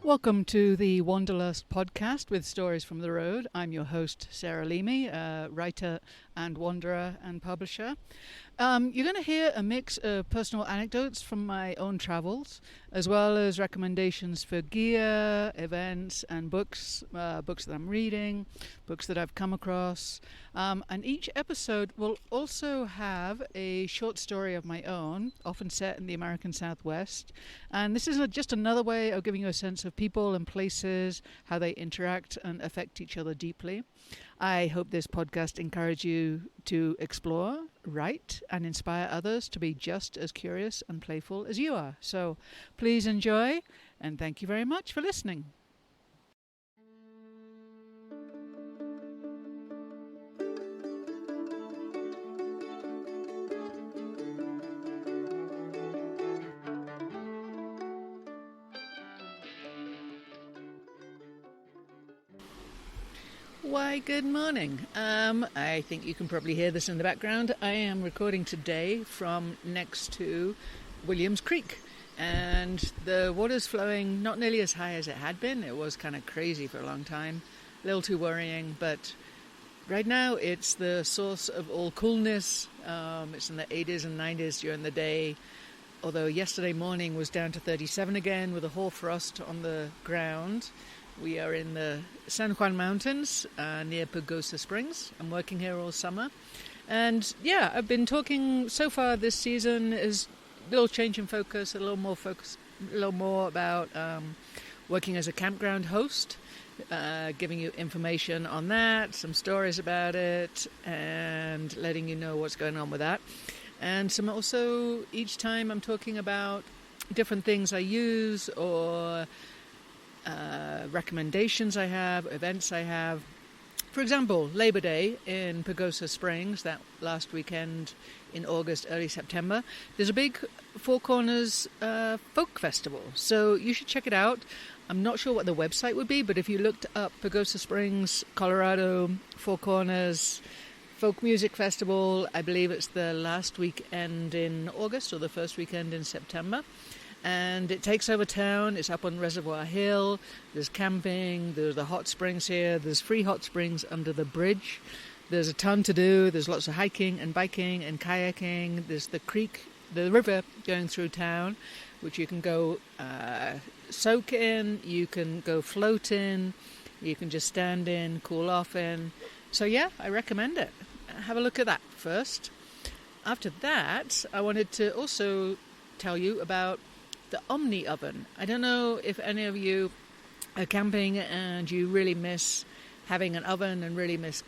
Welcome to the Wanderlust podcast with Stories from the Road. I'm your host, Sarah Leamy, writer and wanderer and publisher. You're going to hear a mix of personal anecdotes from my own travels, as well as recommendations for gear, events, and books that I'm reading, books that I've come across. And each episode will also have a short story of my own, often set in the American Southwest. And this is just another way of giving you a sense of people and places, how they interact and affect each other deeply. I hope this podcast encourages you to explore, write, and inspire others to be just as curious and playful as you are. So please enjoy, and thank you very much for listening. Why, good morning. I think you can probably hear this in the background. I am recording today from next to Williams Creek, and the water's flowing not nearly as high as it had been. It was kind of crazy for a long time, a little too worrying, but right now it's the source of all coolness. It's in the 80s and 90s during the day, although yesterday morning was down to 37 again with a hoarfrost on the ground. We are in the San Juan Mountains near Pagosa Springs. I'm working here all summer. And yeah, I've been talking so far this season is a little change in focus, a little more about working as a campground host, giving you information on that, some stories about it, and letting you know what's going on with that. And some also, each time I'm talking about different things I use or recommendations I have, events I have. For example, Labor Day in Pagosa Springs, that last weekend in August, early September, there's a big Four Corners folk festival. So you should check it out. I'm not sure what the website would be, but if you looked up Pagosa Springs, Colorado, Four Corners Folk Music Festival, I believe it's the last weekend in August or the first weekend in September. And it takes over town. It's up on Reservoir Hill. There's camping. There's the hot springs here. There's free hot springs under the bridge. There's a ton to do. There's lots of hiking and biking and kayaking. There's the creek, the river going through town, which you can go soak in. You can go float in. You can just stand in, cool off in. So yeah, I recommend it. Have a look at that first. After that, I wanted to also tell you about the Omni oven. I don't know if any of you are camping and you really miss having an oven and really miss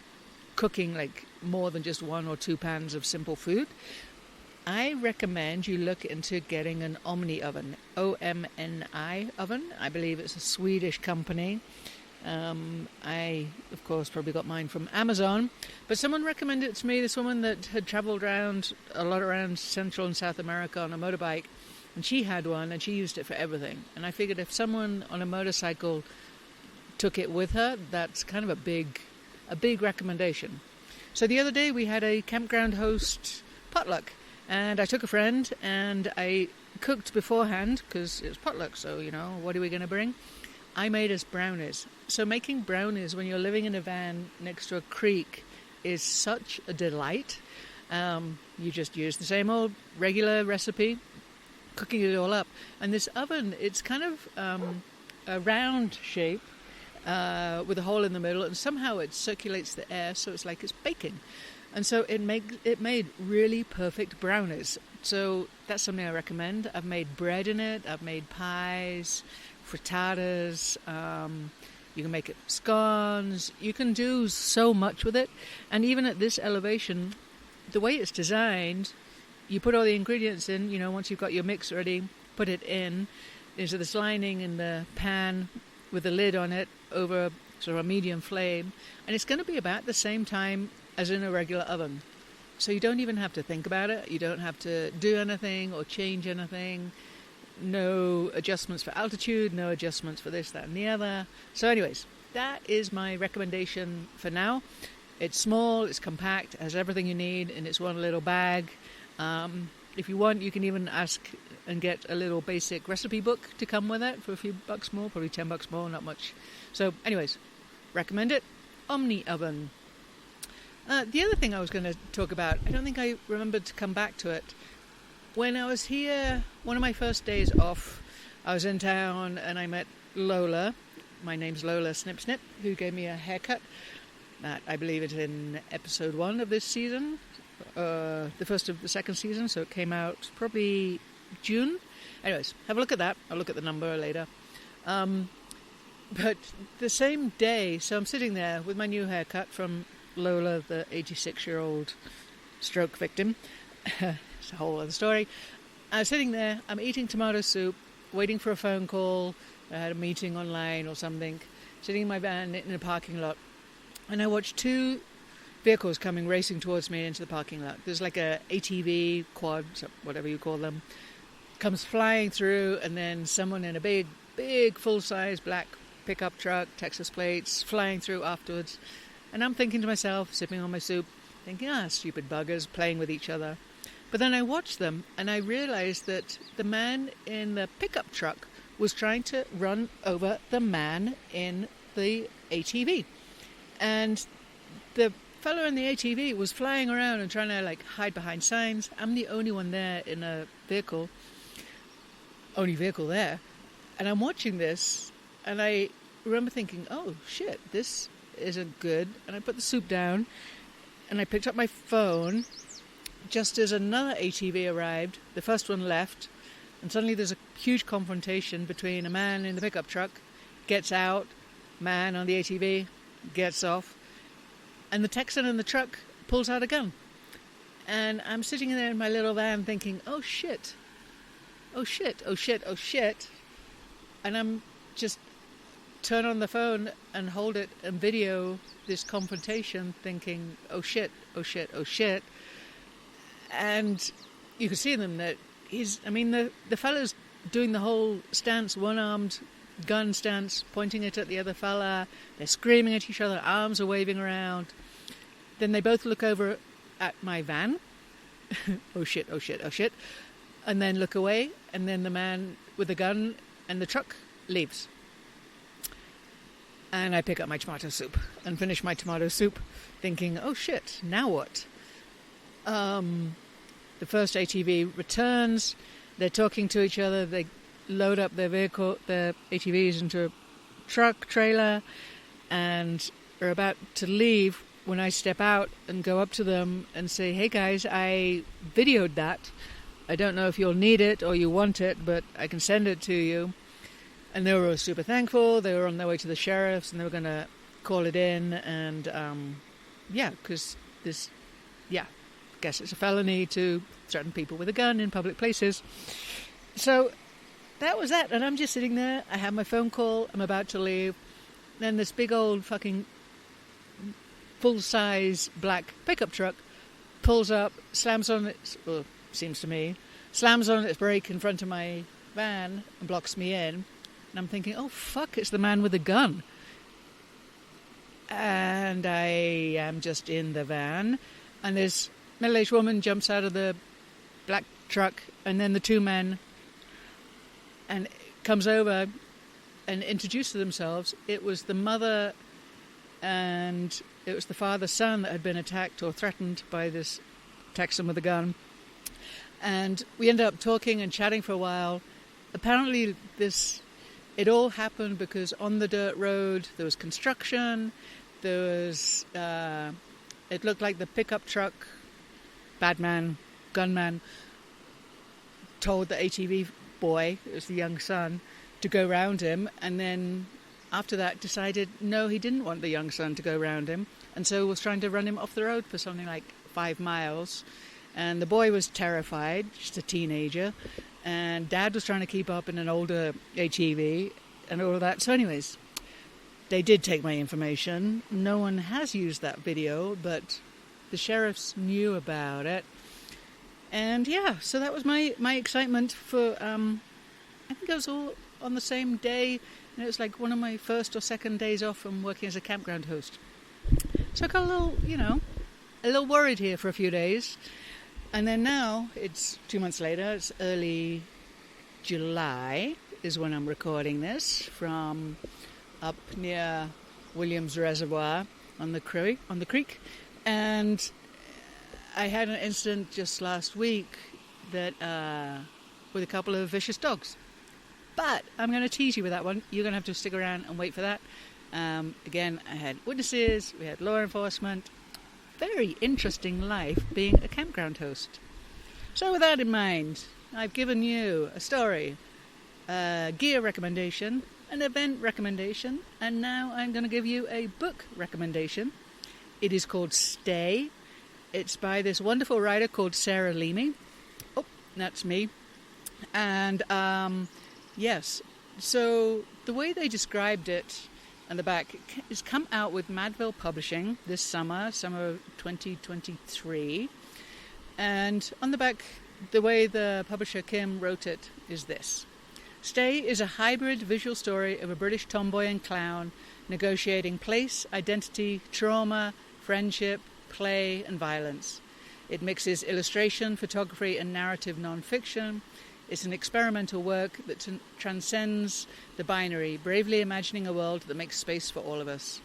cooking like more than just 1 or 2 pans of simple food. I recommend you look into getting an Omni oven, O-M-N-I oven. I believe it's a Swedish company. I, of course, probably got mine from Amazon, but someone recommended it to me, this woman that had traveled around a lot around Central and South America on a motorbike. And she had one, and she used it for everything. And I figured if someone on a motorcycle took it with her, that's kind of a big recommendation. So the other day we had a campground host potluck, and I took a friend, and I cooked beforehand because it was potluck. So what are we going to bring? I made us brownies. So making brownies when you're living in a van next to a creek is such a delight. You just use the same old regular recipe, cooking it all up. And this oven, it's kind of a round shape with a hole in the middle, and somehow it circulates the air, so it's like it's baking. And so it made really perfect brownies. So that's something I recommend. I've made bread in it. I've made pies, frittatas. You can make it scones. You can do so much with it. And even at this elevation, the way it's designed, you put all the ingredients in, once you've got your mix ready, put it in. There's this lining in the pan with a lid on it over sort of a medium flame. And it's going to be about the same time as in a regular oven. So you don't even have to think about it. You don't have to do anything or change anything. No adjustments for altitude, no adjustments for this, that, and the other. So anyways, that is my recommendation for now. It's small, it's compact, it has everything you need, and it's one little bag. If you want, you can even ask and get a little basic recipe book to come with it for a few bucks more, probably $10 more, not much. So anyways, recommend it. Omni oven. The other thing I was going to talk about, I don't think I remembered to come back to it. When I was here, one of my first days off, I was in town and I met Lola. My name's Lola Snip Snip, who gave me a haircut. That I believe it's in episode 1 of this season, the first of the second season, so it came out probably June. Anyways, have a look at that. I'll look at the number later. But the same day, so I'm sitting there with my new haircut from Lola, the 86-year-old stroke victim. It's a whole other story. I was sitting there, I'm eating tomato soup, waiting for a phone call. I had a meeting online or something, sitting in my van in a parking lot. And I watched 2 vehicles coming racing towards me into the parking lot. There's like a ATV, quad, whatever you call them, comes flying through, and then someone in a big full-size black pickup truck, Texas plates, flying through afterwards. And I'm thinking to myself, sipping on my soup, thinking, stupid buggers, playing with each other. But then I watched them, and I realized that the man in the pickup truck was trying to run over the man in the ATV. And the fellow in the ATV was flying around and trying to hide behind signs. I'm the only one there in a vehicle. Only vehicle there. And I'm watching this, and I remember thinking, oh shit, this isn't good. And I put the soup down, and I picked up my phone just as another ATV arrived. The first one left, and suddenly there's a huge confrontation between a man in the pickup truck, gets out, man on the ATV, gets off, and the Texan in the truck pulls out a gun. And I'm sitting there in my little van thinking, oh shit, oh shit, oh shit, oh shit. And I'm just turn on the phone and hold it and video this confrontation thinking, oh shit, oh shit, oh shit. And you can see them that the fellow's doing the whole stance, one-armed gun stance, pointing it at the other fella. They're screaming at each other, arms are waving around. Then they both look over at my van. Oh shit, oh shit, oh shit. And then look away, and then the man with the gun and the truck leaves. And I pick up my tomato soup and finish my tomato soup thinking, oh shit, now what? The first ATV returns, they're talking to each other, they load up their ATVs into a truck trailer, and are about to leave when I step out and go up to them and say, hey guys, I videoed that. I don't know if you'll need it or you want it, but I can send it to you. And they were super thankful. They were on their way to the sheriff's and they were going to call it in. And, because I guess it's a felony to threaten people with a gun in public places. So that was that. And I'm just sitting there. I have my phone call. I'm about to leave. Then this big old fucking full-size black pickup truck pulls up, slams on its brake in front of my van and blocks me in. And I'm thinking, oh, fuck, it's the man with the gun. And I am just in the van. And this middle-aged woman jumps out of the black truck. And then the 2 men and comes over and introduces themselves. It was the mother and it was the father's son that had been attacked or threatened by this Texan with a gun. And we ended up talking and chatting for a while. Apparently it all happened because on the dirt road there was construction, there was, it looked like the pickup truck, gunman, told the ATV boy, it was the young son, to go round him, and then after that decided no, he didn't want the young son to go round him, and so was trying to run him off the road for something like 5 miles. And the boy was terrified, just a teenager, and Dad was trying to keep up in an older ATV and all of that. So anyways, they did take my information. No one has used that video, but the sheriffs knew about it. And yeah, so that was my excitement for, I think it was all on the same day, and it was like one of my first or second days off from working as a campground host. So I got a little worried here for a few days. And then now, it's 2 months later, it's early July is when I'm recording this, from up near Williams Reservoir on the creek. And I had an incident just last week that with a couple of vicious dogs. But I'm going to tease you with that one. You're going to have to stick around and wait for that. Again, I had witnesses, we had law enforcement. Very interesting life being a campground host. So with that in mind, I've given you a story, a gear recommendation, an event recommendation, and now I'm going to give you a book recommendation. It is called Stay. It's by this wonderful writer called Sarah Leamy. Oh, that's me. And yes, so the way they described it on the back is come out with Madville Publishing this summer of 2023. And on the back, the way the publisher Kim wrote it is this. Stay is a hybrid visual story of a British tomboy and clown negotiating place, identity, trauma, friendship, play, and violence. It mixes illustration, photography, and narrative non-fiction. It's an experimental work that transcends the binary, bravely imagining a world that makes space for all of us.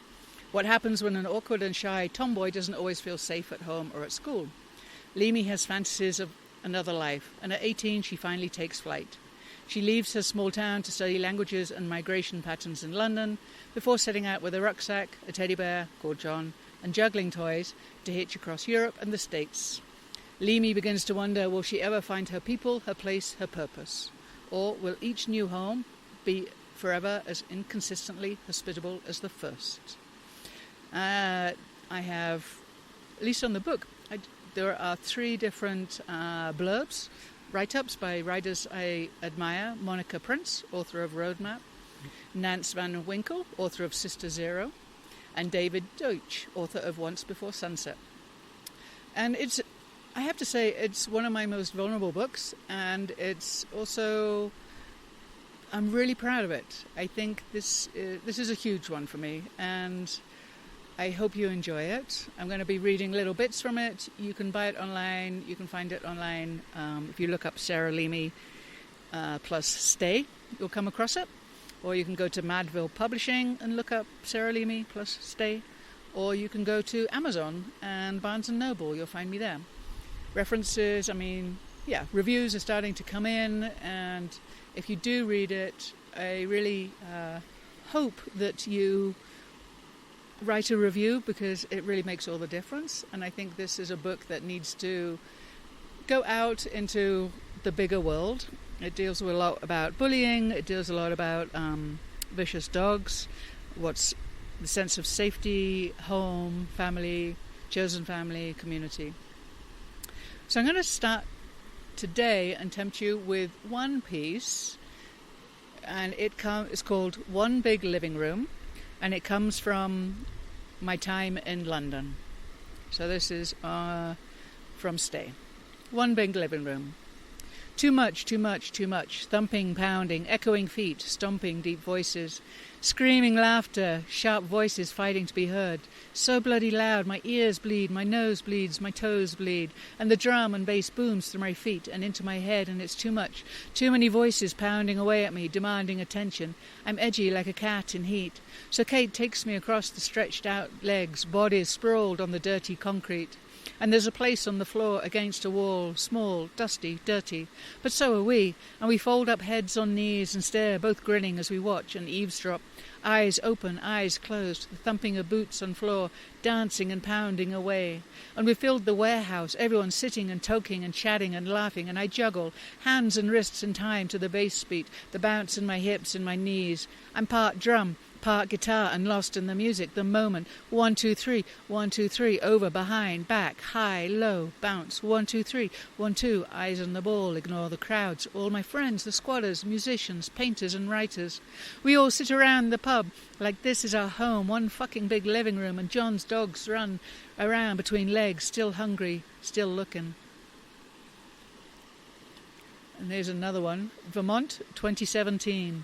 What happens when an awkward and shy tomboy doesn't always feel safe at home or at school? Leamy has fantasies of another life, and at 18 she finally takes flight. She leaves her small town to study languages and migration patterns in London before setting out with a rucksack, a teddy bear called John, and juggling toys to hitch across Europe and the States. Leamy begins to wonder, will she ever find her people, her place, her purpose? Or will each new home be forever as inconsistently hospitable as the first? I have, at least on the book, there are 3 different blurbs, write-ups by writers I admire. Monica Prince, author of Roadmap, Nance Van Winkle, author of Sister Zero, and David Deutsch, author of Once Before Sunset. And I have to say, it's one of my most vulnerable books, and it's also, I'm really proud of it. I think this is a huge one for me, and I hope you enjoy it. I'm going to be reading little bits from it. You can buy it online. You can find it online. If you look up Sarah Leamy plus Stay, you'll come across it. Or you can go to Madville Publishing and look up Sarah Leamy plus Stay. Or you can go to Amazon and Barnes & Noble. You'll find me there. References, reviews are starting to come in. And if you do read it, I really hope that you write a review, because it really makes all the difference. And I think this is a book that needs to go out into the bigger world. It deals with a lot about bullying. It deals a lot about vicious dogs, what's the sense of safety, home, family, chosen family, community. So I'm going to start today and tempt you with one piece, and it's called One Big Living Room, and it comes from my time in London. So this is from Stay. One big living room. Too much, too much, too much. Thumping, pounding, echoing feet, stomping deep voices. Screaming laughter, sharp voices fighting to be heard. So bloody loud, my ears bleed, my nose bleeds, my toes bleed. And the drum and bass booms through my feet and into my head, and it's too much. Too many voices pounding away at me, demanding attention. I'm edgy like a cat in heat. So Kate takes me across the stretched out legs, bodies sprawled on the dirty concrete. And there's a place on the floor against a wall, small, dusty, dirty. But so are we, and we fold up heads on knees and stare, both grinning as we watch and eavesdrop. Eyes open, eyes closed, the thumping of boots on floor, dancing and pounding away. And we filled the warehouse, everyone sitting and talking and chatting and laughing, and I juggle, hands and wrists in time to the bass beat, the bounce in my hips and my knees. I'm part drum, part guitar, and lost in the music, the moment. 1, 2, 3, 1, 2, 3, over, behind, back, high, low, bounce. 1, 2, 3, 1, 2, eyes on the ball, ignore the crowds. All my friends, the squatters, musicians, painters and writers. We all sit around the pub like this is our home, one fucking big living room, and John's dogs run around between legs, still hungry, still looking. And there's another one. Vermont, 2017.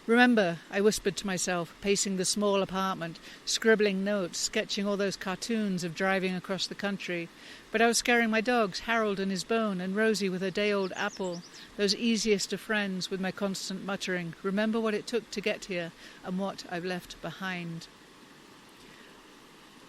Remember, I whispered to myself, pacing the small apartment, scribbling notes, sketching all those cartoons of driving across the country. But I was scaring my dogs, Harold and his bone, and Rosie with her day-old apple, those easiest of friends, with my constant muttering, remember what it took to get here and what I've left behind.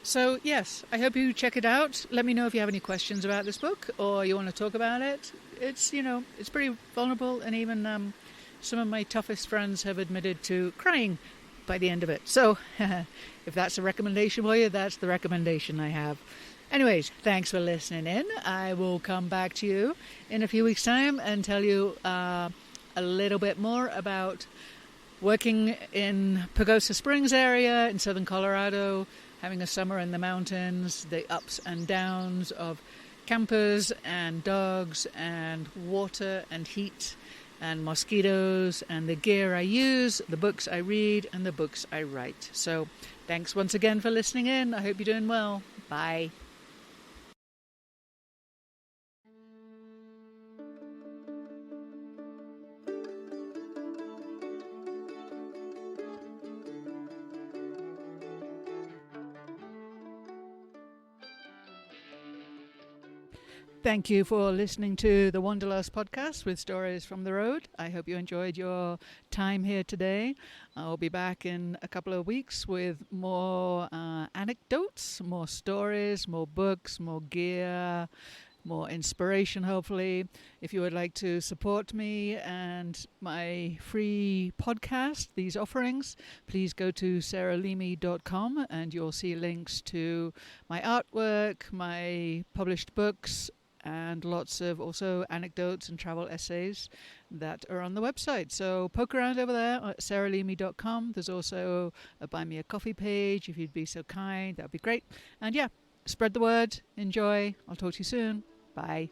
So, yes, I hope you check it out. Let me know if you have any questions about this book or you want to talk about it. It's, it's pretty vulnerable, and even some of my toughest friends have admitted to crying by the end of it. So, if that's a recommendation for you, that's the recommendation I have. Anyways, thanks for listening in. I will come back to you in a few weeks' time and tell you a little bit more about working in Pagosa Springs area in southern Colorado, having a summer in the mountains, the ups and downs of campers and dogs and water and heat and mosquitoes and the gear I use, the books I read, and the books I write. So thanks once again for listening in. I hope you're doing well. Bye. Thank you for listening to the Wanderlust podcast with stories from the road. I hope you enjoyed your time here today. I'll be back in a couple of weeks with more anecdotes, more stories, more books, more gear, more inspiration, hopefully. If you would like to support me and my free podcast, these offerings, please go to sarahleamy.com and you'll see links to my artwork, my published books, and lots of also anecdotes and travel essays that are on the website. So poke around over there at sarahleamy.com. There's also a Buy Me a Coffee page if you'd be so kind. That would be great. And yeah, spread the word. Enjoy. I'll talk to you soon. Bye.